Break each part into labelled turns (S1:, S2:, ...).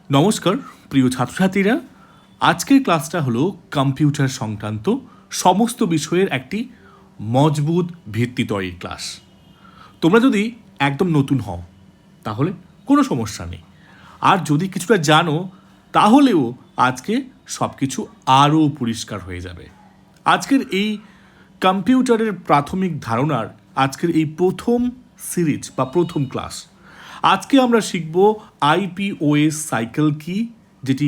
S1: নমস্কার প্রিয় ছাত্রছাত্রীরা, আজকের ক্লাসটা হলো কম্পিউটার সংক্রান্ত সমস্ত বিষয়ের একটি মজবুত ভিত্তি তৈরির ক্লাস। তোমরা যদি একদম নতুন হও তাহলে কোনো সমস্যা নেই, আর যদি কিছুটা জানো তাহলেও আজকে সব কিছু আরও পরিষ্কার হয়ে যাবে। আজকের এই কম্পিউটারের প্রাথমিক ধারণার আজকের এই প্রথম সিরিজ বা প্রথম ক্লাস। আজকে আমরা শিখব আইপিওএস সাইকেল কি, যেটি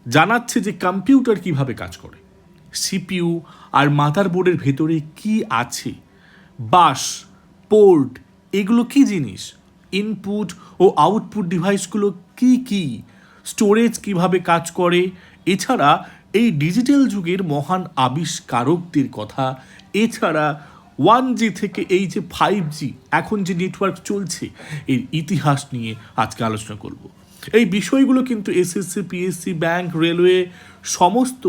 S1: জানাচ্ছে যে কম্পিউটার কিভাবে কাজ করে, সিপিইউ আর মাদারবোর্ডের ভেতরে কি আছে, বাস, পোর্ট, এগুলো কি জিনিস, ইনপুট ও আউটপুট ডিভাইসগুলো কি কি, স্টোরেজ কিভাবে কাজ করে, এছাড়া এই ডিজিটাল যুগের মহান আবিষ্কারকদের কথা, এছাড়া 1G থেকে এই যে 5G এখন যে নেটওয়ার্ক চলছে এর ইতিহাস নিয়ে আজকে আলোচনা করব। এই বিষয়গুলো কিন্তু এসএসসি, পিএসসি, ব্যাংক, রেলওয়ে সমস্ত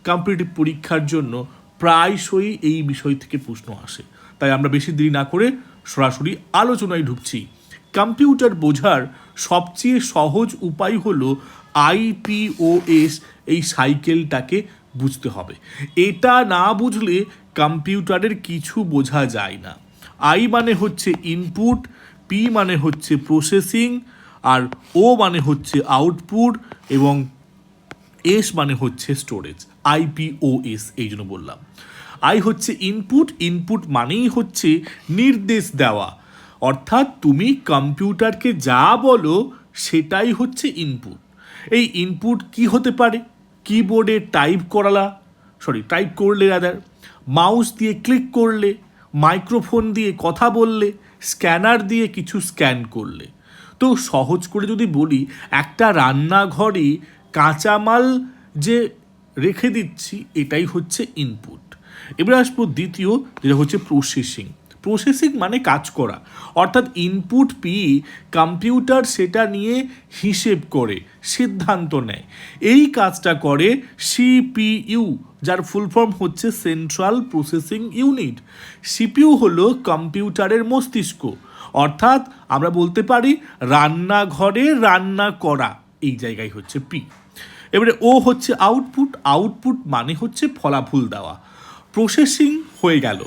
S1: কম্পিটিটিভ পরীক্ষার জন্য প্রায়শই এই বিষয় থেকে প্রশ্ন আসে। তাই আমরা বেশি দেরি না করে সরাসরি আলোচনায় ঢুকছি। কম্পিউটার বোঝার সবচেয়ে সহজ উপায় হলো আইপিওএস এই সাইকেলটাকে বুঝতে হবে। এটা না বুঝলে কম্পিউটারের কিছু বোঝা যায় না। আই মানে হচ্ছে ইনপুট, পি মানে হচ্ছে প্রসেসিং, আর ও মানে হচ্ছে আউটপুট, এবং এস মানে হচ্ছে স্টোরেজ। আইপিওএস এই জন্য বললাম। আই হচ্ছে ইনপুট, ইনপুট মানেই হচ্ছে নির্দেশ দেওয়া, অর্থাৎ তুমি কম্পিউটারকে যা বলো সেটাই হচ্ছে ইনপুট। এই ইনপুট কি হতে পারে? কিবোর্ডে টাইপ করলে রাদার, মাউস দিয়ে ক্লিক করলে, মাইক্রোফোন দিয়ে কথা বললে, স্ক্যানার দিয়ে কিছু স্ক্যান করলে। তো সহজ করে যদি বলি, একটা রান্নাঘরে কাঁচামাল যে রেখে দিচ্ছি এটাই হচ্ছে ইনপুট। এবার আসবো দ্বিতীয়, যেটা হচ্ছে প্রসেসিং। প্রসেসিং মানে কাজ করা, অর্থাৎ ইনপুট পেয়ে কম্পিউটার সেটা নিয়ে হিসেব করে সিদ্ধান্ত নেয়। এই কাজটা করে সিপিইউ, যার ফুল ফর্ম হচ্ছে সেন্ট্রাল প্রসেসিং ইউনিট। সিপিইউ হলো কম্পিউটারের মস্তিষ্ক, অর্থাৎ আমরা বলতে পারি রান্নাঘরে রান্না করা, এই জায়গায় হচ্ছে পি। এবারে ও হচ্ছে আউটপুট, আউটপুট মানে হচ্ছে ফলাফল দেওয়া। প্রসেসিং হয়ে গেল,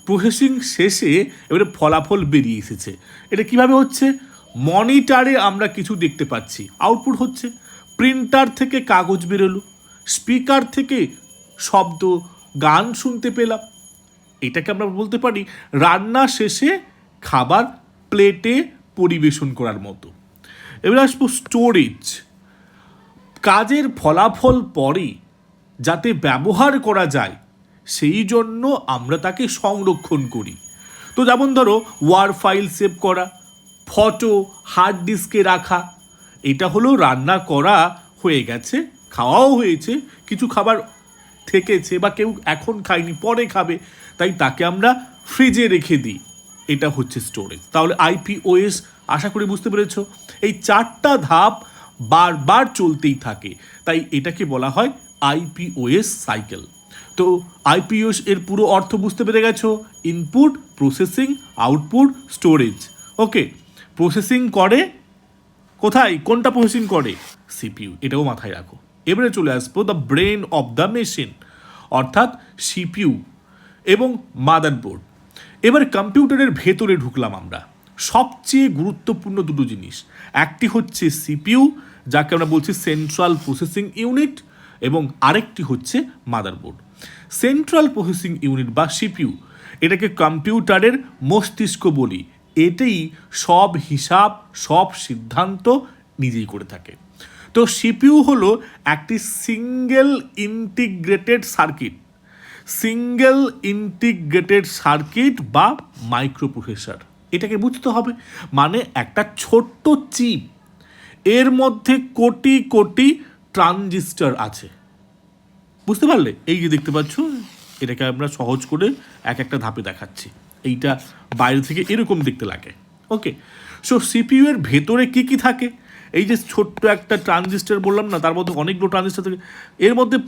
S1: প্রসেসিং শেষে এবারে ফলাফল বেরিয়ে এসেছে। এটা কিভাবে হচ্ছে? মনিটরে আমরা কিছু দেখতে পাচ্ছি, আউটপুট হচ্ছে। প্রিন্টার থেকে কাগজ বেরোলো, স্পিকার থেকে শব্দ, গান শুনতে পেলাম। এটাকে আমরা বলতে পারি রান্না শেষে খাবার প্লেটে পরিবেশন করার মতো। এবার আসবো স্টোরেজ। কাজের ফলাফল পরে যাতে ব্যবহার করা যায় সেই জন্য আমরা তাকে সংরক্ষণ করি। তো যেমন ধরো ওয়ার ফাইল সেভ করা, ফটো হার্ড ডিস্কে রাখা, এটা হলো রান্না করা হয়ে গেছে, খাওয়াও হয়েছে, কিছু খাবার থেকেছে বা কেউ এখন খায়নি পরে খাবে, তাই তাকে আমরা ফ্রিজে রেখে দিই, এটা হচ্ছে স্টোরেজ। তাহলে আইপিওএস আশা করি বুঝতে পেরেছো। এই চারটা ধাপ বারবার চলতেই থাকে, তাই এটাকে বলা হয় আইপিওএস সাইকেল। তো আইপিওএস এর পুরো অর্থ বুঝতে পেরে গেছো, ইনপুট, প্রসেসিং, আউটপুট, স্টোরেজ। ওকে, প্রসেসিং করে কোথায়? কোনটা প্রসেসিং করে? সিপিইউ, এটাও মাথায় রাখো। এবারে চলে আসবো the brain of the machine, অর্থাৎ সিপিইউ এবং মাদারবোর্ড। এবার কম্পিউটারের ভেতরে ঢুকলাম আমরা। সবচেয়ে গুরুত্বপূর্ণ দুটো জিনিস, একটি হচ্ছে সিপিইউ, যাকে আমরা বলছি সেন্ট্রাল প্রসেসিং ইউনিট, এবং আরেকটি হচ্ছে মাদারবোর্ড। সেন্ট্রাল প্রসেসিং ইউনিট বা সিপিইউ, এটাকে কম্পিউটারের মস্তিষ্ক বলি। এটাই সব হিসাব, সব সিদ্ধান্ত নিজেই করে থাকে। তো সিপিইউ হলো একটি সিঙ্গেল ইন্টিগ্রেটেড সার্কিট বা মাইক্রোপ্রসেসর। এটাকে বুঝতে হবে, মানে একটা ছোট্ট চিপ, এর মধ্যে কোটি কোটি ট্রানজিস্টর আছে। বুঝতে পারলে? এই যে দেখতে পাচ্ছ, এটাকে আমরা সহজ করে এক একটা ধাপে দেখাচ্ছি। এইটা বাইরে থেকে এরকম দেখতে লাগে। ওকে, সো সিপিইউ এর ভেতরে কি কি থাকে? এই যে ছোট্ট একটা ট্রানজিস্টর বললাম না, তার মধ্যে অনেকগুলো ট্রানজিস্টর থাকে। এর মধ্যে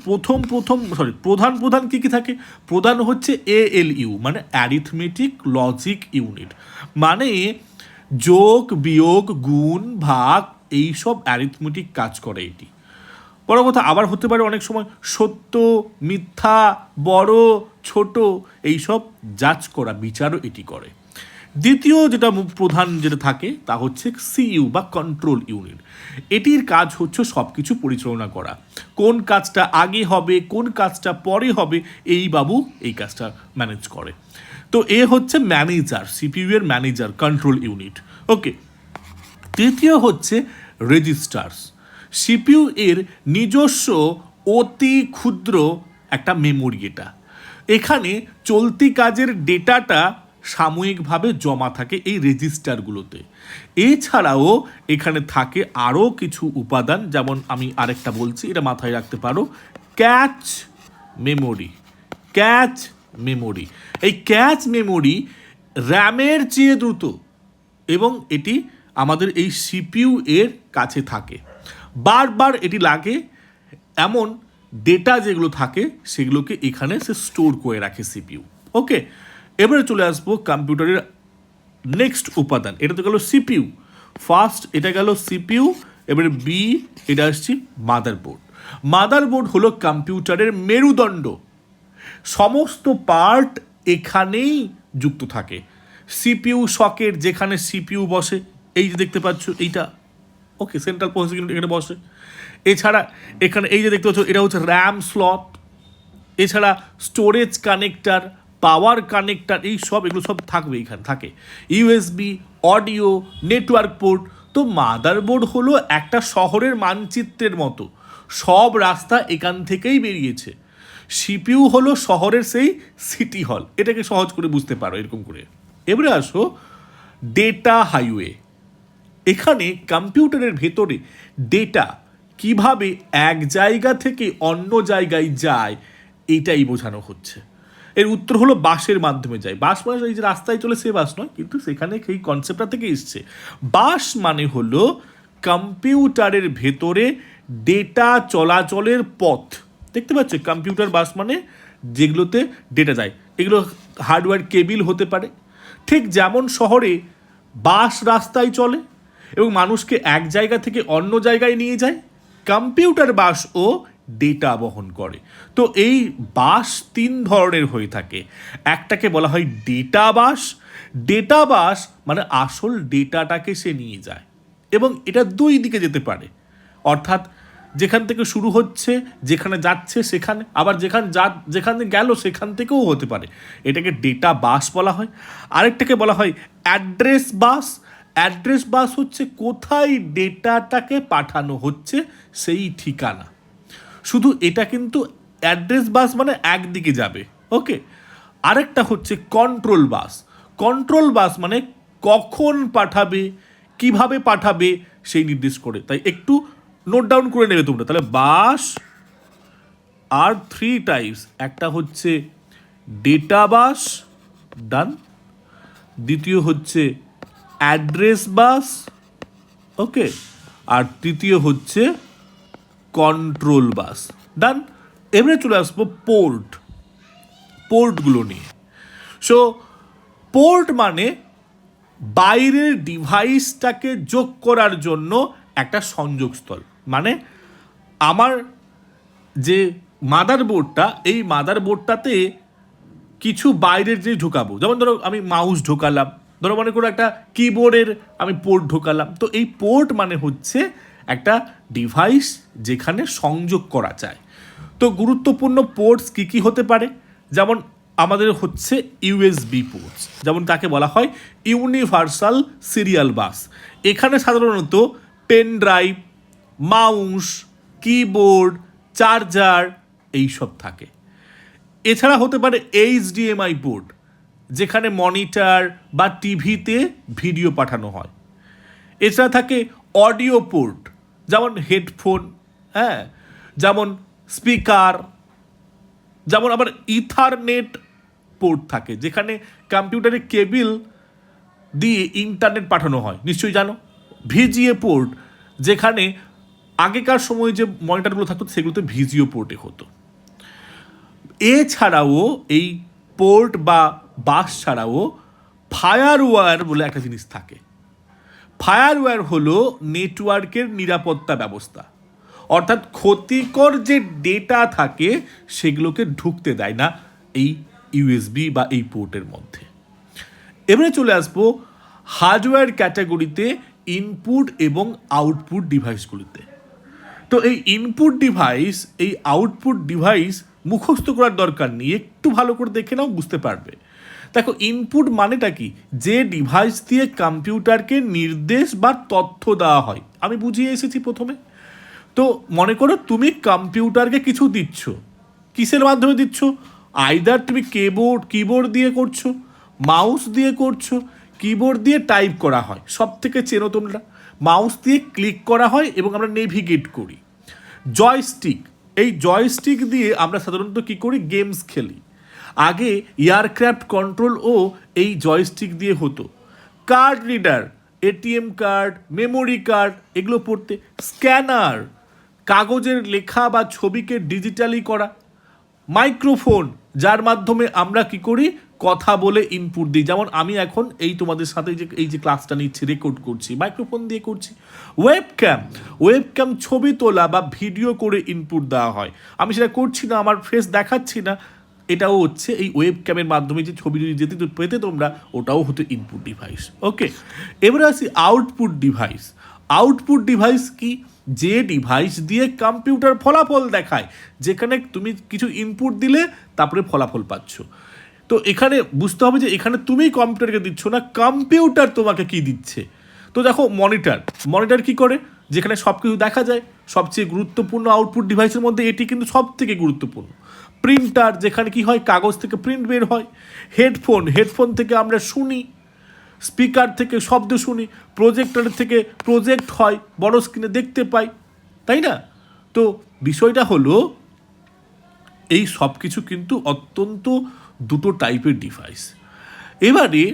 S1: প্রধান কি কি থাকে? প্রধান হচ্ছে এএলইউ, মানে অ্যারিথমেটিক লজিক ইউনিট, মানে যোগ, বিয়োগ, গুণ, ভাগ, এইসব অ্যারিথমেটিক কাজ করে এটি। বড় কথা আবার হতে পারে অনেক সময় সত্য মিথ্যা বড় ছোট এইসব জাজ করা বিচারও এটি করে। দ্বিতীয় যেটা প্রধান যেটা থাকে তা হচ্ছে সিইউ বা কন্ট্রোল ইউনিট। এটির কাজ হচ্ছে সব কিছু পরিচালনা করা, কোন কাজটা আগে হবে কোন কাজটা পরে হবে এই বাবু এই কাজটা ম্যানেজ করে। তো এ হচ্ছে ম্যানেজার, সিপিইউ এর ম্যানেজার কন্ট্রোল ইউনিট। ওকে, তৃতীয় হচ্ছে রেজিস্টার্স। সিপিইউ এর নিজস্ব অতি ক্ষুদ্র একটা মেমোরি। এখানে চলতি কাজের ডেটাটা সাময়িকভাবে জমা থাকে এই রেজিস্টারগুলোতে। এছাড়াও এখানে থাকে আরও কিছু উপাদান, যেমন আমি আরেকটা বলছি, এটা মাথায় রাখতে পারো, ক্যাচ মেমোরি। ক্যাচ মেমোরি, এই ক্যাচ মেমোরি র্যামের চেয়ে দ্রুত এবং এটি আমাদের এই সিপিইউ এর কাছে থাকে। বারবার এটি লাগে এমন ডেটা যেগুলো থাকে সেগুলোকে এখানে সে স্টোর করে রাখে সিপিইউ। ওকে, এবারে চলে আসবো কম্পিউটারের নেক্সট উপাদান। এটা তো গেল সিপিইউ, ফার্স্ট এটা গেল সিপিইউ। এবারে বি, এটা আসছি মাদারবোর্ড। মাদারবোর্ড হলো কম্পিউটারের মেরুদণ্ড, সমস্ত পার্ট এখানেই যুক্ত থাকে। সিপিইউ সকেট, যেখানে সিপিইউ বসে, এই যে দেখতে পাচ্ছ এইটা, ওকে, সেন্ট্রাল প্রসেসিং ইউনিট এখানে বসে। এছাড়া এখানে এই যে দেখতে পাচ্ছ এটা হচ্ছে র্যাম স্লট। এছাড়া স্টোরেজ কানেক্টার, পাওয়ার কানেক্টার, এই সব এগুলো সব থাকবে, এখানে থাকে ইউএসবি, অডিও, নেটওয়ার্ক পোর্ট। তো মাদারবোর্ড হলো একটা শহরের মানচিত্রের মতো, সব রাস্তা এখান থেকেই বেরিয়েছে। সিপিইউ হলো শহরের সেই সিটি হল, এটাকে সহজ করে বুঝতে পারো এরকম করে। এবারে আসো ডেটা হাইওয়ে। এখানে কম্পিউটারের ভেতরে ডেটা কিভাবে এক জায়গা থেকে অন্য জায়গায় যায় এইটাই বোঝানো হচ্ছে। এর উত্তর হলো বাসের মাধ্যমে যায়। বাস মানে এই যে রাস্তায় চলে সে বাস নয়, কিন্তু সেখানে সেই কনসেপ্টটা থেকে এসছে। বাস মানে হলো কম্পিউটারের ভেতরে ডেটা চলাচলের পথ। দেখতে পাচ্ছ কম্পিউটার বাস মানে যেগুলোতে ডেটা যায়, এগুলো হার্ডওয়্যার কেবিল হতে পারে। ঠিক যেমন শহরে বাস রাস্তায় চলে এবং মানুষকে এক জায়গা থেকে অন্য জায়গায় নিয়ে যায়, কম্পিউটার বাসও ডেটা বহন করে। তো এই বাস তিন ধরনের হয়ে থাকে। একটাকে বলা হয় ডেটা বাস। ডেটা বাস মানে আসল ডেটাটাকে সে নিয়ে যায় এবং এটা দুই দিকে যেতে পারে, অর্থাৎ যেখান থেকে শুরু হচ্ছে যেখানে যাচ্ছে সেখানে, আবার যেখানে গেল সেখান থেকেও হতে পারে। এটাকে ডেটা বাস বলা হয়। আরেকটাকে বলা হয় অ্যাড্রেস বাস। অ্যাড্রেস বাস হচ্ছে কোথায় ডেটাটাকে পাঠানো হচ্ছে সেই ঠিকানা। শুধু এটা কিন্তু অ্যাড্রেস বাস মানে একদিকে যাবে। ওকে, আরেকটা হচ্ছে কন্ট্রোল বাস। কন্ট্রোল বাস মানে কখন পাঠাবে কিভাবে পাঠাবে সেই নির্দেশ করে। তাই একটু নোট ডাউন করে নেবে তোমরা। তাহলে বাস আর থ্রি টাইপস, একটা হচ্ছে ডেটা বাস, ডান। দ্বিতীয় হচ্ছে অ্যাড্রেস বাস, ওকে। আর তৃতীয় হচ্ছে কন্ট্রোল বাস, ডান। এবারে চলে আসবো পোর্টগুলো নিয়ে। সো পোর্ট মানে বাইরের ডিভাইসটাকে যোগ করার জন্য একটা সংযোগস্থল। মানে আমার যে মাদারবোর্ডটা, এই মাদারবোর্ডটাতে কিছু বাইরের যে ঢোকাবো, যেমন ধরো আমি মাউস ঢোকালাম, ধরো মনে করো একটা কিবোর্ডের আমি পোর্ট ঢোকালাম। তো এই পোর্ট মানে হচ্ছে একটা ডিভাইস যেখানে সংযোগ করা যায়। তো গুরুত্বপূর্ণ পোর্টস কী কী হতে পারে, যেমন আমাদের হচ্ছে ইউএসবি পোর্টস, যেমন তাকে বলা হয় ইউনিভার্সাল সিরিয়াল বাস। এখানে সাধারণত pen drive, mouse, keyboard, charger এইসব থাকে। এছাড়া হতে পারে এইচডিএমআই পোর্ট, যেখানে মনিটর বা টিভিতে ভিডিও পাঠানো হয়। এছাড়া থাকে অডিও পোর্ট, যেমন হেডফোন, হ্যাঁ, যেমন স্পিকার, যেমন আবার ইথারনেট পোর্ট থাকে, যেখানে কম্পিউটারের কেবিল দিয়ে ইন্টারনেট পাঠানো হয়, নিশ্চয়ই জানো। ভিজিএ পোর্ট, যেখানে আগেকার সময় যে মনিটরগুলো থাকতো সেগুলোতে ভিজিও পোর্টে হতো। এছাড়াও এই পোর্ট বা বাস ছাড়াও ফায়ারওয়ার বলে একটা জিনিস থাকে। ফায়ারওয়্যার হলো নেটওয়ার্কের নিরাপত্তা ব্যবস্থা, অর্থাৎ ক্ষতিকর যে ডেটা থাকে সেগুলোকে ঢুকতে দেয় না এই ইউএসবি বা এই পোর্টের মধ্যে। এবারে চলে আসবো হার্ডওয়্যার ক্যাটাগরিতে ইনপুট এবং আউটপুট ডিভাইসগুলিতে। তো এই ইনপুট ডিভাইস, এই আউটপুট ডিভাইস মুখস্থ করার দরকার নেই, একটু ভালো করে দেখে নাও, বুঝতে পারবে। দেখো, ইনপুট মানেটা কি? যে ডিভাইস দিয়ে কম্পিউটারকে নির্দেশ বা তথ্য দেওয়া হয়। আমি বুঝিয়ে এসেছি প্রথমে। তো মনে করো তুমি কম্পিউটারকে কিছু দিচ্ছ, কিসের মাধ্যমে দিচ্ছ? আইদার তুমি কিবোর্ড দিয়ে করছো, মাউস দিয়ে করছো। কিবোর্ড দিয়ে টাইপ করা হয়, সব থেকে চেনো তোমরা। মাউস দিয়ে ক্লিক করা হয় এবং আমরা নেভিগেট করি। জয়স্টিক, এই জয়স্টিক দিয়ে আমরা সাধারণত কী করি? গেমস খেলি। আগে এয়ারক্রাফট কন্ট্রোলও এই জয়স্টিক দিয়ে হতো। Card reader, ATM card, memory card, এগুলো পড়তে। স্ক্যানার, কাগজের লেখা বা ছবিকে ডিজিটালি করা। মাইক্রোফোন, যার মাধ্যমে আমরা কি করি? কথা বলে ইনপুট দিই। যেমন আমি এখন এই তোমাদের সাথে এই যে ক্লাসটা নিচ্ছি, রেকর্ড করছি, মাইক্রোফোন দিয়ে করছি। ওয়েবক্যাম ছবি তোলা বা ভিডিও করে ইনপুট দেওয়া হয়। আমি সেটা করছি না, আমার ফেস দেখাচ্ছি না, এটাও হচ্ছে এই ওয়েবক্যামের মাধ্যমে যে ছবি যদি যেতে পেতে তোমরা, ওটাও হতো ইনপুট ডিভাইস। ওকে, এবারে আসি আউটপুট ডিভাইস। আউটপুট ডিভাইস কি? যে ডিভাইস দিয়ে কম্পিউটার ফলাফল দেখায়, যেখানে তুমি কিছু ইনপুট দিলে তারপরে ফলাফল পাচ্ছ। তো এখানে বুঝতে হবে যে এখানে তুমি কম্পিউটারকে দিচ্ছ না, কম্পিউটার তোমাকে কি দিচ্ছে। তো দেখো, মনিটর কি করে? যেখানে সব কিছু দেখা যায়, সবচেয়ে গুরুত্বপূর্ণ আউটপুট ডিভাইসের মধ্যে এটি কিন্তু সব থেকে গুরুত্বপূর্ণ। প্রিন্টার, যেখানে কি হয়? কাগজ থেকে প্রিন্ট বের হয়। হেডফোন থেকে আমরা শুনি, স্পিকার থেকে শব্দ শুনি, প্রজেক্টরের থেকে প্রজেক্ট হয়, বড় স্ক্রিনে দেখতে পাই, তাই না? তো বিষয়টা হলো এই সব কিছু কিন্তু অত্যন্ত দুটো টাইপের ডিভাইস। এবারে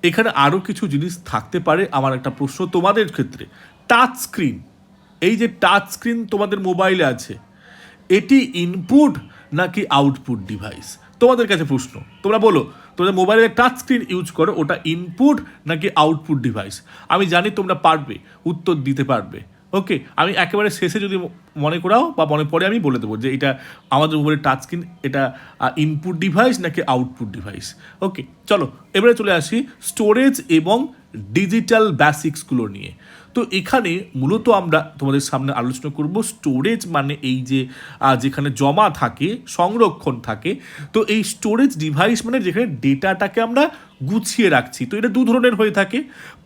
S1: এখানে আরও কিছু জিনিস থাকতে পারে। আমার একটা প্রশ্ন তোমাদের ক্ষেত্রে, টাচ স্ক্রিন, এই যে টাচ স্ক্রিন তোমাদের মোবাইলে আছে, এটি ইনপুট নাকি আউটপুট ডিভাইস? তোমাদের কাছে প্রশ্ন, তোমরা বলো, তোমরা মোবাইলে টাচ স্ক্রিন ইউজ করো, ওটা ইনপুট নাকি আউটপুট ডিভাইস? আমি জানি তোমরা পারবে, উত্তর দিতে পারবে। ওকে, আমি একেবারে শেষে যদি মনে করাও বা মনে পড়ে আমি বলে দেবো যে এটা আমাদের মোবাইলের টাচ স্ক্রিন, এটা ইনপুট ডিভাইস নাকি আউটপুট ডিভাইস। ওকে, চলো এবারে চলে আসি স্টোরেজ এবং ডিজিটাল বেসিক্সগুলো নিয়ে। তো এখানে মূলত আমরা তোমাদের সামনে আলোচনা করব স্টোরেজ মানে এই যে যেখানে জমা থাকে, সংরক্ষণ থাকে। তো এই স্টোরেজ ডিভাইস মানে যেখানে ডেটাটাকে আমরা গুছিয়ে রাখছি। তো এটা দু ধরনের হয়ে থাকে,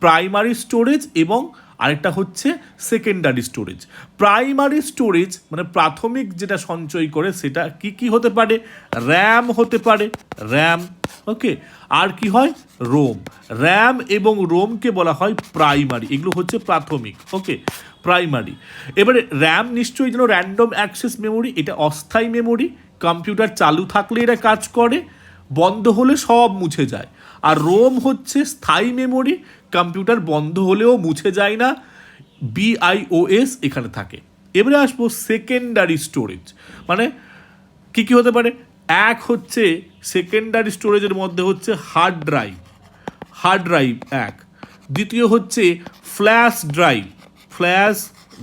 S1: প্রাইমারি স্টোরেজ এবং আরেকটা হচ্ছে সেকেন্ডারি স্টোরেজ। প্রাইমারি স্টোরেজ মানে প্রাথমিক যেটা সঞ্চয় করে, সেটা কি হতে পারে? র্যাম হতে পারে, র্যাম। ওকে, আর কি হয়? রোম। র্যাম এবং রোমকে বলা হয় প্রাইমারি, এগুলো হচ্ছে প্রাথমিক। ওকে, প্রাইমারি। এবারে র্যাম নিশ্চয়ই যেন র্যান্ডম অ্যাক্সেস মেমোরি, এটা অস্থায়ী মেমোরি। কম্পিউটার চালু থাকলে এটা কাজ করে, বন্ধ হলে সব মুছে যায়। আর রোম হচ্ছে স্থায়ী মেমোরি, কম্পিউটার বন্ধ হলেও মুছে যায় না, BIOS এখানে থাকে। এবারে আসবো সেকেন্ডারি স্টোরেজ, মানে কি হতে পারে? এক হচ্ছে সেকেন্ডারি স্টোরেজের মধ্যে হচ্ছে হার্ড ড্রাইভ এক। দ্বিতীয় হচ্ছে ফ্ল্যাশ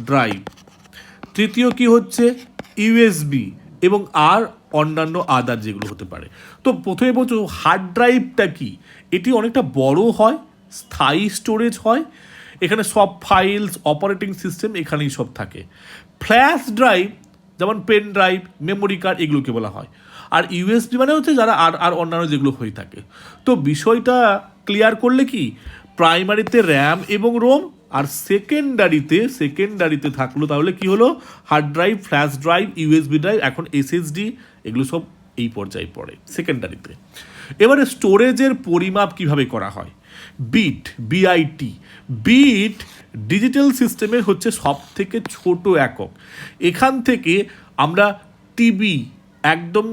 S1: ড্রাইভ। তৃতীয় কি হচ্ছে? USB এবং আর অন্যান্য আদার যেগুলো হতে পারে। তো প্রথমে বলছো হার্ড ড্রাইভটা কি? এটি অনেকটা বড় হয়, স্থায়ী স্টোরেজ হয়, এখানে সব ফাইলস, অপারেটিং সিস্টেম এখানেই সব থাকে। ফ্ল্যাশ ড্রাইভ যেমন পেন ড্রাইভ, মেমোরি কার্ড, এগুলোকে বলা হয়। আর USB মানে হচ্ছে যারা আর অন্যান্য যেগুলো হয়ে থাকে। তো বিষয়টা ক্লিয়ার করলে কি, প্রাইমারিতে র্যাম এবং রোম, আর সেকেন্ডারিতে থাকলো তাহলে কি হলো? Hard drive, flash drive, USB drive, এখন SSD, এগুলো সব এই পর্যায়ে পড়ে সেকেন্ডারিতে। এবারে স্টোরেজের পরিমাপ কিভাবে করা হয়? বিট ডিজিটাল সিস্টেমের হচ্ছে সব থেকে ছোট একক। এখান থেকে আমরা টিবি, একদম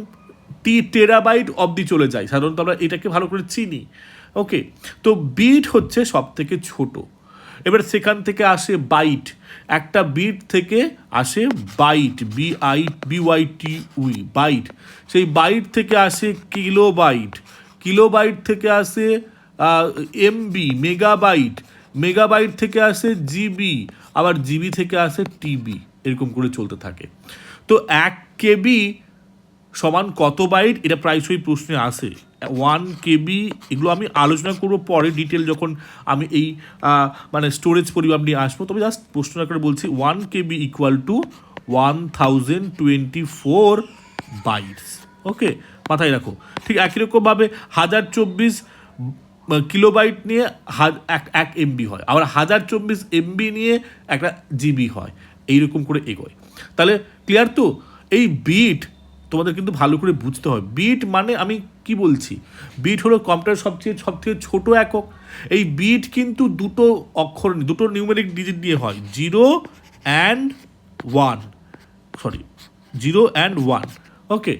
S1: টেরাবাইট অবধি চলে যাই, সাধারণত আমরা এটাকে ভালো করে চিনি। ওকে, তো বিট হচ্ছে সব থেকে ছোট। এবার সেখান থেকে আসে বাইট, একটা বিট থেকে আসে বাইট, বাইট। সেই বাইট থেকে আসে কিলোবাইট থেকে আসে MB, মেগাবাইট থেকে আসে জিবি, আবার জিবি থেকে আসে টিবি, এরকম করে চলতে থাকে। তো 1 KB সমান কত বাইট, এটা প্রায়শই প্রশ্নে আসে। 1 KB, এগুলো আমি আলোচনা করবো পরে ডিটেল যখন আমি এই মানে স্টোরেজ পরিমাপ নিয়ে আসবো। তবে জাস্ট প্রশ্ন করে বলছি 1 KB ইকুয়াল টু 1024 বাইটস। ওকে, মাথায় রাখো। ঠিক একই রকমভাবে 1024 কিলোবাইট নিয়ে 1 MB হয়, আবার 1024 MB নিয়ে একটা জিবি হয়, এইরকম করে এগোয়। তাহলে ক্লিয়ার তো? এই বিট তোমাদের কিন্তু ভালো করে বুঝতে হয়। বিট মানে আমি কি বলছি, বিট হলো কম্পিউটার সবথেকে ছোট একক। এই বিট কিন্তু দুটো অক্ষর, দুটো নিউমেরিক ডিজিট দিয়ে হয়, 0 অ্যান্ড 1, সরি 0 অ্যান্ড 1। ওকে,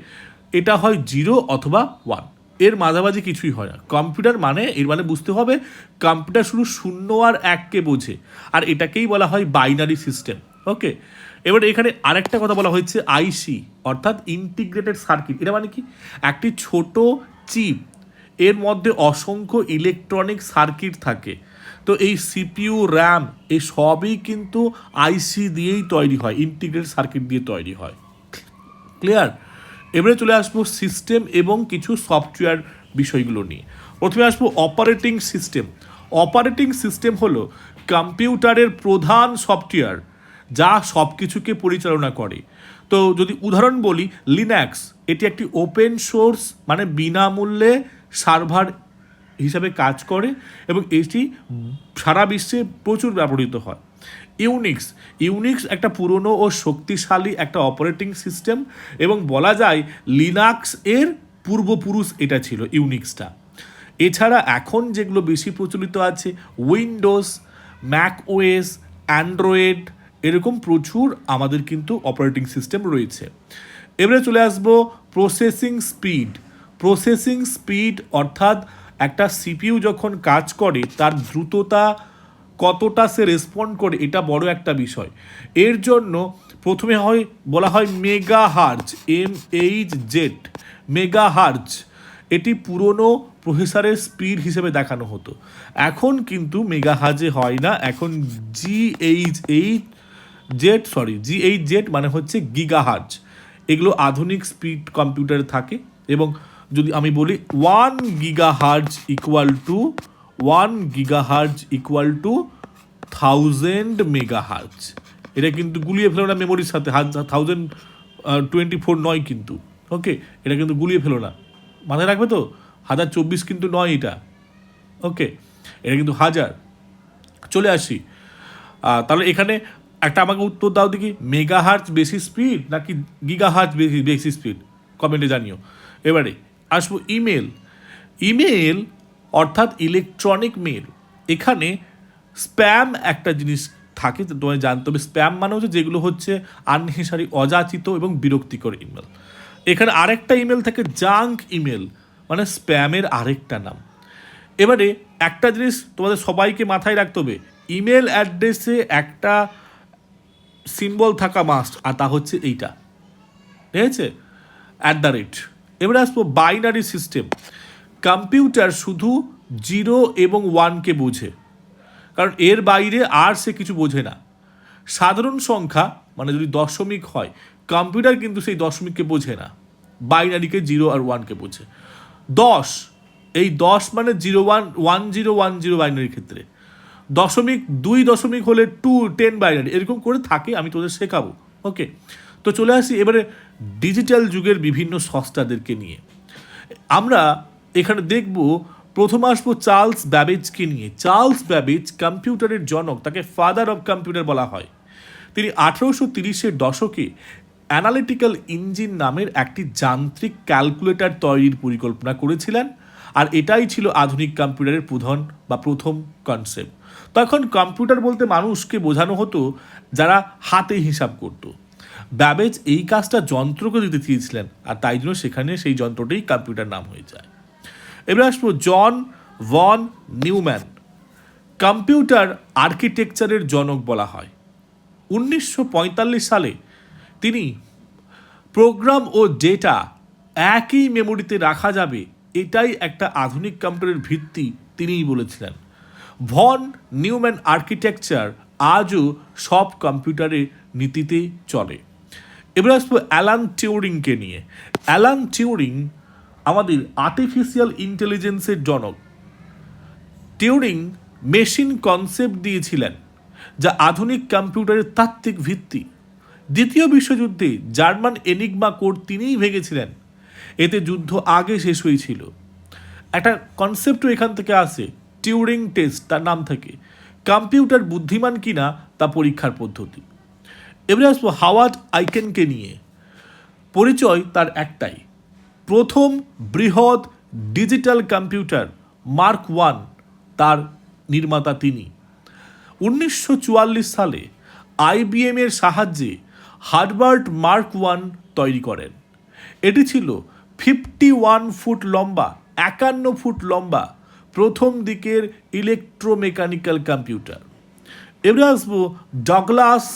S1: এটা হয় 0 অথবা 1, এর মাঝামাঝি কিছুই হয় না। কম্পিউটার মানে, এর মানে বুঝতে হবে কম্পিউটার শুধু 0 আর 1কে বোঝে, আর এটাকেই বলা হয় বাইনারি সিস্টেম। ওকে, এবার এখানে আরেকটা কথা বলা হয়েছে আইসি, অর্থাৎ ইন্টিগ্রেটেড সার্কিট। এটা মানে কি, একটি ছোট চিপ, এর মধ্যে অসংখ্য ইলেকট্রনিক সার্কিট থাকে। তো এই সিপিইউ, র্যাম, এই সবই কিন্তু আইসি দিয়েই তৈরি হয়, ইন্টিগ্রেটেড সার্কিট দিয়ে তৈরি হয়। ক্লিয়ার? এবারে চলে আসবো সিস্টেম এবং কিছু সফটওয়্যার বিষয়গুলো নিয়ে। প্রথমে আসবো অপারেটিং সিস্টেম। অপারেটিং সিস্টেম হলো কম্পিউটারের প্রধান সফটওয়্যার যা সব কিছুকে পরিচালনা করে। তো যদি উদাহরণ বলি, লিনাক্স, এটি একটি ওপেন সোর্স মানে বিনামূল্যে সার্ভার হিসাবে কাজ করে এবং এটি সারা বিশ্বে প্রচুর ব্যবহৃত হয়। ইউনিক্স একটা পুরনো ও শক্তিশালী একটা অপারেটিং সিস্টেম এবং বলা যায় লিনাক্স এর পূর্বপুরুষ এটা ছিল, ইউনিক্সটা। এছাড়া এখন যেগুলো বেশি প্রচলিত আছে, উইন্ডোজ, ম্যাক ওএস, অ্যান্ড্রয়েড, এরকম প্রচুর আমাদের কিন্তু অপারেটিং সিস্টেম রয়েছে। এবারে চলে আসবো প্রসেসিং স্পিড অর্থাৎ একটা সিপিইউ যখন কাজ করে তার দ্রুততা কতটা সে রেসপন্ড করে, এটা বড় একটা বিষয়। এর জন্য প্রথমে বলা হয় মেগাহার্জ, MHz, মেগাহার্জ। এটি পুরনো প্রসেসরের স্পিড হিসেবে দেখানো হতো। এখন কিন্তু মেগাহার্জে হয় না, এখন GHz মানে হচ্ছে গিগাহার্জ। এগুলো আধুনিক স্পিড কম্পিউটারে থাকে। এবং যদি আমি বলি 1 গিগাহার্জ ইকুয়াল টু 1000 মেগাহার্জ। এটা কিন্তু গুলিয়ে ফেলো না মেমোরির সাথে, 1024 নয় কিন্তু। ওকে, এটা কিন্তু গুলিয়ে ফেলো না, মাথায় রাখবে তো, 1024 কিন্তু নয় এটা। ওকে, এটা কিন্তু 1000। চলে আসি, তাহলে এখানে একটা আমাকে উত্তর দাও দেখি, মেগাহার্জ বেশি স্পিড নাকি গিগাহার্জ বেশি স্পিড? কমেন্টে জানিও। এবারে আসবো ইমেল অর্থাৎ ইলেকট্রনিক মেল। এখানে স্প্যাম একটা জিনিস থাকে, তোমায় জানতে হবে। স্প্যাম মানে হচ্ছে যেগুলো হচ্ছে আননেসেসারি, অযাচিত এবং বিরক্তিকর ইমেল। এখানে আরেকটা ইমেল থাকে জাঙ্ক ইমেল, মানে স্প্যামের আরেকটা নাম। এবারে একটা জিনিস তোমাদের সবাইকে মাথায় রাখতে হবে, ইমেল অ্যাড্রেসে একটা সিম্বল থাকা মাস্ট, আর তা হচ্ছে এইটা, ঠিক আছে, @। এবারে আসবো বাইনারি সিস্টেম। কম্পিউটার শুধু 0 এবং 1কে বোঝে, কারণ এর বাইরে আর সে কিছু বোঝে না। সাধারণ সংখ্যা মানে যদি দশমিক হয়, কম্পিউটার কিন্তু সেই দশমিককে বোঝে না, বাইনারিকে 0 আর 1কে বোঝে। 10, এই 10 মানে 1010 বাইনারির ক্ষেত্রে, 2 দশমিক হলে 10 বাইনারি, এরকম করে থাকে, আমি তোদের শেখাবো। ওকে, তো চলে আসি এবারে ডিজিটাল যুগের বিভিন্ন সংস্থাদেরকে নিয়ে। আমরা এখানে দেখব, প্রথম আসবো চার্লস ব্যাবেজকে নিয়ে। চার্লস ব্যাবেজ কম্পিউটারের জনক, তাকে ফাদার অফ কম্পিউটার বলা হয়। তিনি 1830-এর দশকে অ্যানালিটিক্যাল ইঞ্জিন নামের একটি যান্ত্রিক ক্যালকুলেটর তৈরির পরিকল্পনা করেছিলেন, আর এটাই ছিল আধুনিক কম্পিউটারের প্রথম কনসেপ্ট। তখন কম্পিউটার বলতে মানুষকে বোঝানো হতো যারা হাতে হিসাব করত। ব্যাবেজ এই কাজটা যন্ত্রকে দিতে চেয়েছিলেন, আর তাই জন্য সেখানে সেই যন্ত্রটাই কম্পিউটার নাম হয়ে যায়। এবার আসবো জন ভন নিউম্যান, কম্পিউটার আর্কিটেকচারের জনক বলা হয়। 1945 সালে তিনি প্রোগ্রাম ও ডেটা একই মেমোরিতে রাখা যাবে, এটাই একটা আধুনিক কম্পিউটারের ভিত্তি, তিনিই বলেছিলেন। ভন নিউম্যান আর্কিটেকচার আজও সব কম্পিউটারের নীতিতে চলে। এবার আসবো অ্যালান টিউরিংকে নিয়ে। অ্যালান টিউরিং আমাদের আর্টিফিশিয়াল ইন্টেলিজেন্সের জনক। টিউরিং মেশিন কনসেপ্ট দিয়েছিলেন যা আধুনিক কম্পিউটারের তাত্ত্বিক ভিত্তি। দ্বিতীয় বিশ্বযুদ্ধে জার্মান এনিগমা কোড তিনিই ভেঙেছিলেন। এতে যুদ্ধ আগে শেষ হয়েছিল। একটা কনসেপ্টও এখান থেকে আসে, টিউরিং টেস্ট তার নাম থেকে। কম্পিউটার বুদ্ধিমান কিনা তা পরীক্ষার পদ্ধতি। এবারে আসবো হাওয়ার্ড আইকেনকে নিয়ে। পরিচয় তার একটাই, প্রথম বৃহৎ ডিজিটাল কম্পিউটার মার্ক ওয়ান তার নির্মাতা তিনি। 1944 সালে IBM এর সাহায্যে হার্ভার্ড মার্ক ওয়ান তৈরি করেন। এটি ছিল 51 ফুট লম্বা, 51 ফুট লম্বা প্রথম দিকের ইলেকট্রোমেকানিক্যাল কম্পিউটার। এবারে আসবো ডগলাস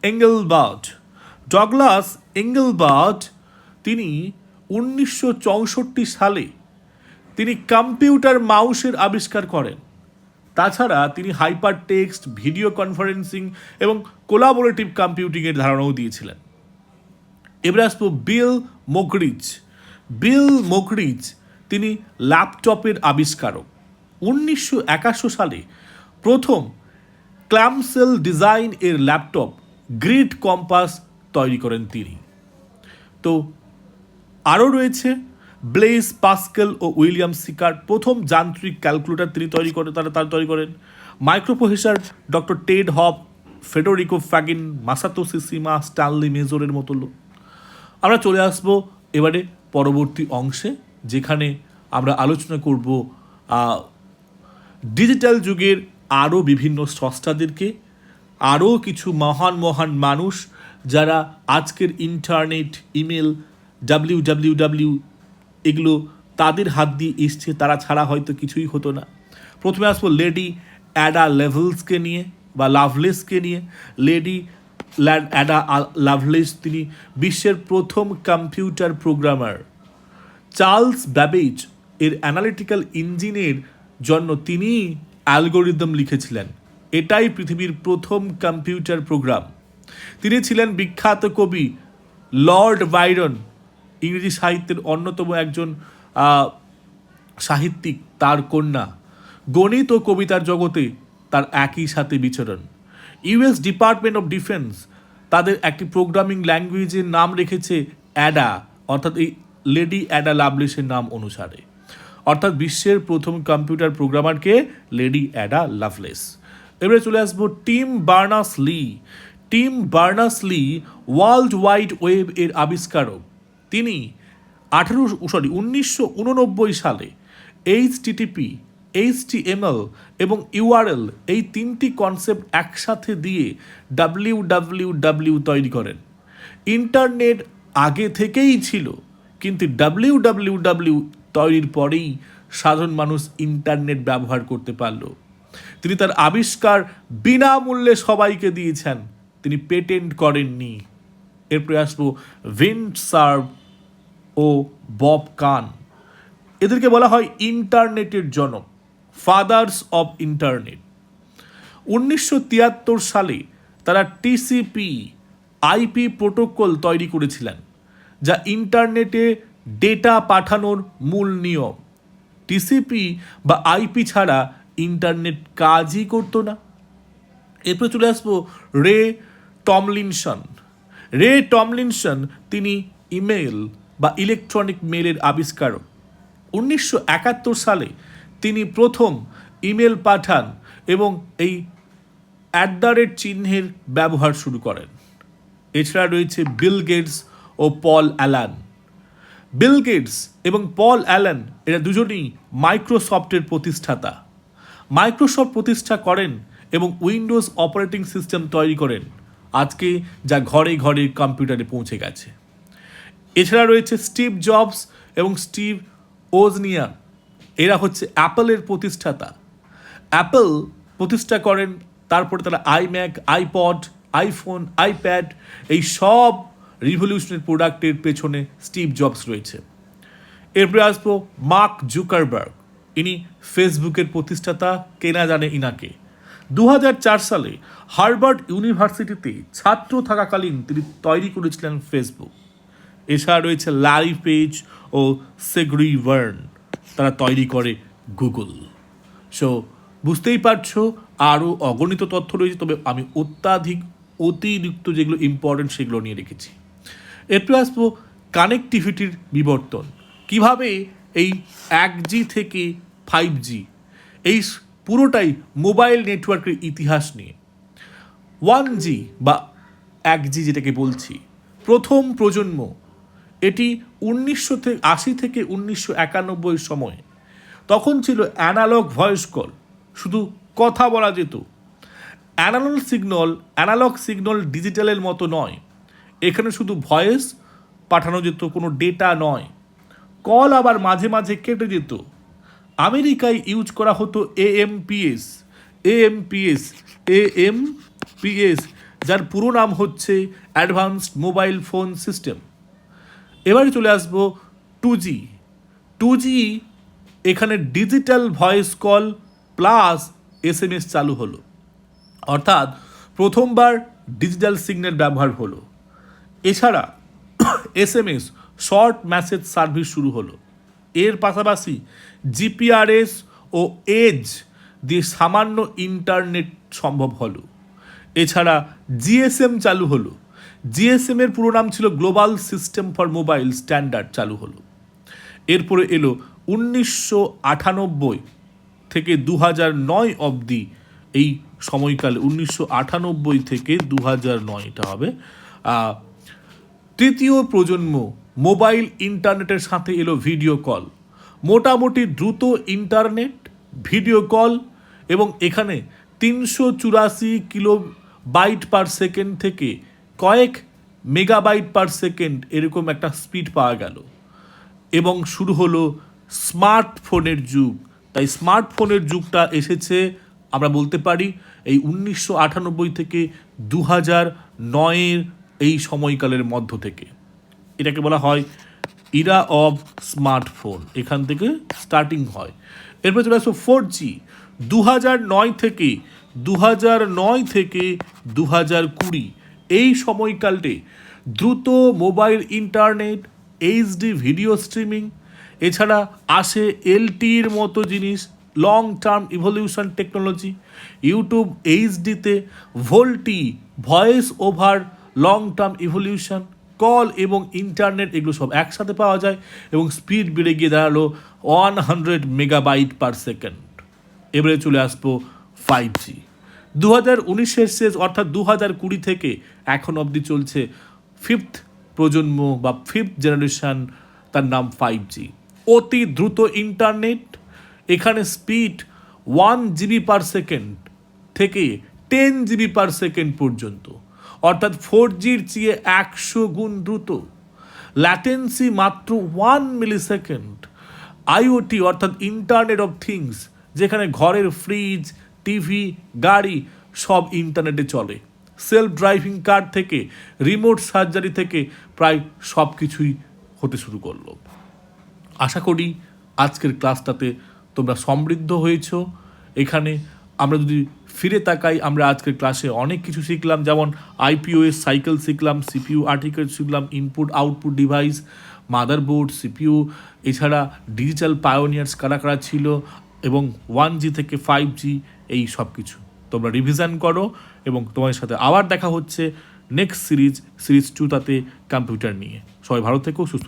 S1: এঙ্গেলবার্ট। ডগলাস এঙ্গেলবার্ট তিনি 1964 সালে তিনি কম্পিউটার মাউসের আবিষ্কার করেন। তাছাড়া তিনি হাইপার টেক্সট, ভিডিও কনফারেন্সিং এবং কোলাবোরেটিভ কম্পিউটিংয়ের ধারণাও দিয়েছিলেন। এবার আসবো বিল মোকরিচ। বিল মোকরিচ তিনি ল্যাপটপের আবিষ্কারক। 1981 সালে প্রথম ক্ল্যামসেল ডিজাইন এর ল্যাপটপ গ্রিড কম্পাস তৈরি করেন তিনি। তো আরও রয়েছে ব্লেজ পাস্কেল ও উইলিয়াম সিকার্ড, প্রথম যান্ত্রিক ক্যালকুলেটর তিনি তৈরি করেন, তারা তৈরি করেন। মাইক্রোপ্রসেসর ডক্টর টেড হব, ফেডেরিকো ফ্যাগিন, মাসাতো সিসিমা, স্ট্যানলি মেজরের মতো লোক। আমরা চলে আসব এবারে পরবর্তী অংশে, যেখানে আমরা আলোচনা করব ডিজিটাল যুগের আরও বিভিন্ন স্রষ্টাদেরকে, আরও কিছু মহান মহান মানুষ যারা আজকের ইন্টারনেট, ইমেল, WWW এগুলো তাদের হাত দিয়ে এসছে, তারা ছাড়া হয়তো কিছুই হতো না। প্রথমে আসবো লেডি অ্যাডা লেভেলসকে নিয়ে বা লাভলেসকে নিয়ে। লেডি অ্যাডা লাভলেস তিনি বিশ্বের প্রথম কম্পিউটার প্রোগ্রামার। চার্লস ব্যাবেজ এর অ্যানালিটিক্যাল ইঞ্জিনের জন্য তিনি অ্যালগোরিদম লিখেছিলেন। এটাই পৃথিবীর প্রথম কম্পিউটার প্রোগ্রাম। তিনি ছিলেন বিখ্যাত কবি লর্ড বাইরন, ইংরেজি সাহিত্যের অন্যতম একজন সাহিত্যিক, তার কন্যা। গণিত ও কবিতার জগতে তার একই সাথে বিচরণ। US ডিপার্টমেন্ট অফ ডিফেন্স তাদের একটি প্রোগ্রামিং ল্যাঙ্গুয়েজের নাম রেখেছে অ্যাডা, অর্থাৎ এই লেডি অ্যাডা লাভলেসের নাম অনুসারে। অর্থাৎ বিশ্বের প্রথম কম্পিউটার প্রোগ্রামারকে লেডি অ্যাডা লাভলেস। এবারে চলে আসবো team Berners-Lee. Team Berners-Lee world wide web এর আবিষ্কারক। তিনি 1989 সালে HTTP, HTML এবং URL এই তিনটি কনসেপ্ট একসাথে দিয়ে WWW তৈরি করেন। ইন্টারনেট আগে থেকেই ছিল, কিন্তু WWW তৈরির পরেই সাধারণ মানুষ ইন্টারনেট ব্যবহার করতে পারল। তিনি তার আবিষ্কার বিনামূল্যে সবাইকে দিয়েছেন, তিনি পেটেন্ট করেননি। এরপরে আসবো ভিন্ড সার্ভ ও বব কান। এদেরকে বলা হয় ইন্টারনেটের জনক, ফাদার্স অব ইন্টারনেট। 1973 সালে তারা TCP IP প্রোটোকল তৈরি করেছিলেন, যা ইন্টারনেটে ডেটা পাঠানোর মূল নিয়ম। TCP বা IP ছাড়া ইন্টারনেট কাজই করতো না। এরপরে চলে আসবো রে টমলিনসন। রে টমলিনসন তিনি ইমেল বা ইলেকট্রনিক মেলের আবিষ্কারক। 1971 সালে তিনি প্রথম ইমেল পাঠান এবং এই চিহ্নের ব্যবহার শুরু করেন। এছাড়া রয়েছে বিল গেটস ও পল অ্যালান। বিল গেটস এবং পল অ্যালান এরা দুজনেই মাইক্রোসফটের প্রতিষ্ঠাতা। মাইক্রোসফট প্রতিষ্ঠা করেন এবং উইন্ডোজ অপারেটিং সিস্টেম তৈরি করেন, আজকে যা ঘরে ঘরে কম্পিউটারে পৌঁছে গেছে। এছাড়া রয়েছে স্টিভ জবস এবং স্টিভ ওজনিয়াক। এরা হচ্ছে অ্যাপলের প্রতিষ্ঠাতা। অ্যাপল প্রতিষ্ঠা করেন, তারপরে তারা iMac, iPod, iPhone, iPad এই সব রিভলিউশনারি প্রোডাক্টের পেছনে স্টিভ জবস রয়েছে। এরপরে আসবো মার্ক জুকারবার্গ। ইনি ফেসবুকের প্রতিষ্ঠাতা, কে না জানে ইনাকে। 2004 সালে হার্ভার্ড ইউনিভার্সিটিতে ছাত্র থাকাকালীন তিনি তৈরি করেছিলেন ফেসবুক। এছাড়া রয়েছে ল্যারি পেজ ও সেগ্রি ভার্ন, তারা তৈরি করে গুগল। সো বুঝতেই পারছো আরও অগণিত তথ্য রয়েছে, তবে আমি অতিরিক্ত যেগুলো ইম্পর্টেন্ট সেগুলো নিয়ে রেখেছি। এরপর আসবো কানেক্টিভিটির বিবর্তন, কিভাবে এই 1G থেকে 5G, এই পুরোটাই মোবাইল নেটওয়ার্কের ইতিহাস নিয়ে। 1G বা 1G যেটাকে বলছি, প্রথম প্রজন্ম, এটি 1980 থেকে 1991 সময়ে। তখন ছিল অ্যানালগ ভয়েস কল, শুধু কথা বলা যেত। অ্যানালগ সিগন্যাল ডিজিটালের মতো নয়, এখানে শুধু ভয়েস পাঠানো যেত, কোনো ডেটা নয়। কল আবার মাঝে মাঝে কেটে যেত। আমেরিকায় ইউজ করা হতো এএমপিএস, যার পুরো নাম হচ্ছে অ্যাডভান্সড মোবাইল ফোন সিস্টেম। এবারে চলে আসবো 2G। এখানে digital voice call plus SMS চালু হলো, অর্থাৎ প্রথমবার ডিজিটাল সিগন্যাল ব্যবহার হলো। এছাড়া SMS শর্ট মেসেজ সার্ভিস শুরু হলো। এর পাশাপাশি GPRS ও এজ দিয়ে সামান্য ইন্টারনেট সম্ভব হলো। এছাড়া GSM চালু হলো। GSM এর পুরো নাম ছিল global system for mobile standard, চালু হলো। এরপরে এলো 1998 থেকে 2009 অবধি, এই সময়কালে 1998 থেকে 2009 এটা হবে তৃতীয় প্রজন্ম মোবাইল ইন্টারনেটের সাথে এলো ভিডিও কল। মোটামুটি দ্রুত ইন্টারনেট, ভিডিও কল, এবং এখানে 384 কিলোবাইট পার সেকেন্ড থেকে কয়েক মেগাবাইট পার সেকেন্ড এরকম একটা স্পিড পাওয়া গেল। এবং শুরু হলো স্মার্টফোনের যুগ। তাই স্মার্টফোনের যুগটা এসেছে আমরা বলতে পারি এই 1998 থেকে 2009 এই সময়কালের মধ্য থেকে। এটাকে বলা হয় ইরা অফ স্মার্টফোন, এখান থেকে স্টার্টিং হয়। এরপর চলে আসো 4G। 2009 থেকে 2020 এই সময়কালটে দ্রুত mobile internet, HD video streaming, এছাড়া আসে LTEর মতো জিনিস, long term evolution technology. YouTube HDতে, VoLTE voice over long term evolution, call এবং ইন্টারনেট এগুলো সব একসাথে পাওয়া যায় এবং স্পিড বেড়ে গিয়ে দাঁড়ালো 100 মেগাবাইট পার সেকেন্ড। এবারে চলে আসবো 5G। 2019 শেষ অর্থাৎ 2020 থেকে এখন অবধি চলছে ফিফথ প্রজন্ম বা ফিফথ জেনারেশন, তার নাম 5G। অতি দ্রুত ইন্টারনেট, এখানে স্পিড 1 GB পার সেকেন্ড থেকে 10 GB পার সেকেন্ড পর্যন্ত, অর্থাৎ 4Gর চেয়ে 100 গুণ দ্রুত। ল্যাটেন্সি মাত্র 1 মিলিসেকেন্ড। IoT অর্থাৎ ইন্টারনেট অফ থিংস, যেখানে ঘরের ফ্রিজ, টিভি, গাড়ি সব ইন্টারনেটে চলে। সেলফ ড্রাইভিং কার থেকে রিমোট সার্জারি থেকে প্রায় সব কিছুই হতে শুরু করলো। আশা করি আজকের ক্লাসটাতে তোমরা সমৃদ্ধ হয়েছ। এখানে আমরা যদি ফিরে তাকাই, আমরা আজকের ক্লাসে অনেক কিছু শিখলাম, যেমন IPOS সাইকেল শিখলাম, CPU আর্টিকেল শিখলাম, input output device, motherboard, CPU, এছাড়া ডিজিটাল পায়োনিয়ার্স কারা কারা ছিল, এবং 1G থেকে 5G, এই সব কিছু তোমরা রিভিশন করো। এবং তোমাদের সাথে আবার দেখা হচ্ছে নেক্সট সিরিজ 2 কম্পিউটার নিয়ে। সবাই ভালো থেকো, সুস্থ।